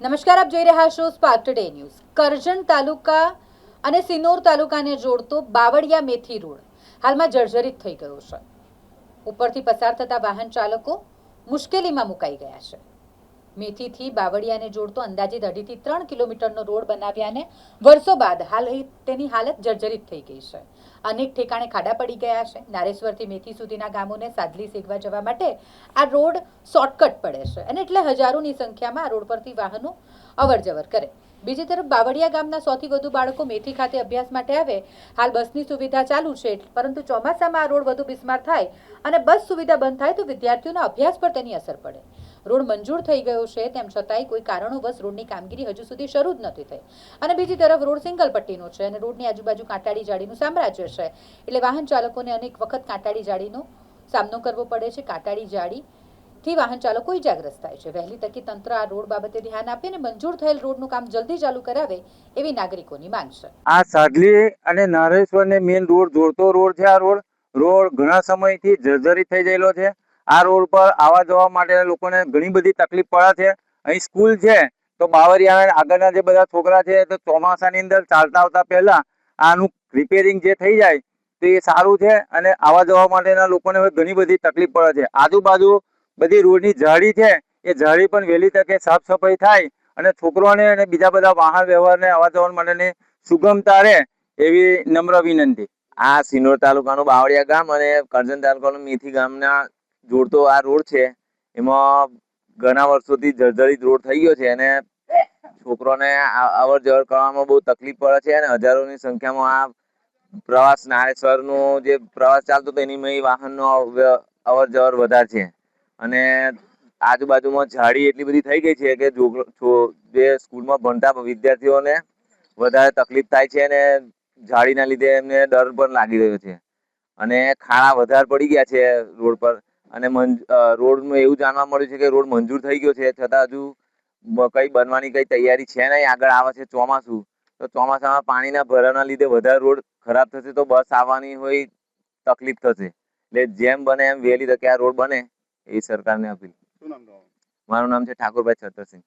નમસ્કાર, આપ જોઈ રહ્યા છો સ્પાર્ક ટુડે ન્યૂઝ। કરજણ તાલુકા અને સિનોર તાલુકાને જોડતો બાવળિયા મેથી રોડ હાલમાં જર્જરિત થઈ ગયો છે। ઉપરથી પસાર થતા વાહન ચાલકો મુશ્કેલીમાં મુકાઈ ગયા છે। મેથીથી બાવળિયાને જોડતો અંદાજિત 2.5 થી 3 કિલોમીટરનો રોડ બનાવ્યાને વર્ષો બાદ હાલ તેની હાલત જર્જરિત થઈ ગઈ છે। અનેક ઠેકાણે ખાડા પડી ગયા છે। નારેશ્વરથી મેથી સુધીના ગામોને સાદલી સેગવા જવા માટે આ રોડ શોર્ટકટ પડે છે અને એટલે હજારોની સંખ્યામાં આ રોડ પરથી વાહનો અવરજવર કરે। બીજી તરફ બાવળિયા ગામના 100 થી વધુ બાળકો મેથી ખાતે અભ્યાસ માટે આવે। હાલ બસની સુવિધા ચાલુ છે, પરંતુ ચોમાસામાં આ રોડ વધુ બિસ્માર થાય અને બસ સુવિધા બંધ થાય તો વિદ્યાર્થીઓના અભ્યાસ પર તેની અસર પડે। રોડ મંજૂર થઈ ગયો છે, તેમ છતાંય કોઈ કારણોવશ રોડની કામગીરી હજુ સુધી શરૂ જ નથી થઈ અને બીજી તરફ રોડ સિંગલ પટ્ટીનો છે અને રોડની આજુબાજુ કાંટાળી જાળીનું સામ્રાજ્ય છે, એટલે વાહન ચાલકોને અનેક વખત કાંટાળી જાળીનો સામનો કરવો પડે છે। કાંટાળી જાળીથી વાહન ચાલકો ઇજાગ્રસ્ત થાય છે। વહેલી તકે તંત્ર આ રોડ બાબતે ધ્યાન આપે અને મંજૂર થયેલ રોડનું કામ જલ્દી ચાલુ કરાવે એવી નાગરિકોની માંગ છે। આ સાદલી અને નારેશ્વરને મેઇન રોડ જોડતો રોડ છે। આ રોડ ઘણા સમયથી જર્જરિત થઈ ગયેલો છે। આ રોડ પર આવવા જવા માટે લોકોને ઘણી બધી તકલીફ પડે છે। અહીં સ્કૂલ છે તો બાવળિયા આગળના જે બધા છોકરા છે તો ચોમાસાની અંદર ચાલતા આવતા પહેલા આનું રિપેરિંગ જે થઈ જાય તો એ સારું છે અને આવવા જવા માટેના લોકોને હવે ઘણી બધી તકલીફ પડે છે। આજુબાજુ બધી રોડની જાળી છે, એ જાળી પણ વહેલી તકે સાફ સફાઈ થાય અને છોકરોને અને બીજા બધા વાહન વ્યવહારને આવવા જવા માટેની સુગમતા રહે એવી નમ્ર વિનંતી। આ સિનોર તાલુકાનું બાવળિયા ગામ અને કરજણ તાલુકાનું મેથી ગામના જોડતો આ રોડ છે, એમાં ઘણા વર્ષોથી જર્જરિત રોડ થઈ ગયો છે અને છોકરોને અવર જવર કરવામાં બહુ તકલીફ પડે છે અને હજારોની સંખ્યામાં આ પ્રવાસ નારેશ્વરનો જે પ્રવાસ ચાલતો હતો એની વાહનનો અવર જવર વધારે છે અને આજુબાજુમાં ઝાડી એટલી બધી થઈ ગઈ છે કે જે સ્કૂલમાં ભણતા વિદ્યાર્થીઓને વધારે તકલીફ થાય છે અને ઝાડીના લીધે એમને ડર પણ લાગી રહ્યો છે અને ખાડા વધારે પડી ગયા છે રોડ પર અને રોડનું એવું જાણવા મળ્યું છે કે રોડ મંજૂર થઈ ગયો છે, છતાં હજુ કઈ બનવાની કઈ તૈયારી છે નહીં। આગળ આવે છે ચોમાસું, તો ચોમાસામાં પાણીના ભરાવાના લીધે વધારે રોડ ખરાબ થશે તો બસ આવવાની હોય તકલીફ થશે, એટલે જેમ બને એમ વહેલી તકે આ રોડ બને એ સરકારને અપીલ। મારું નામ છે ઠાકોરભાઈ છત્રસિંહ।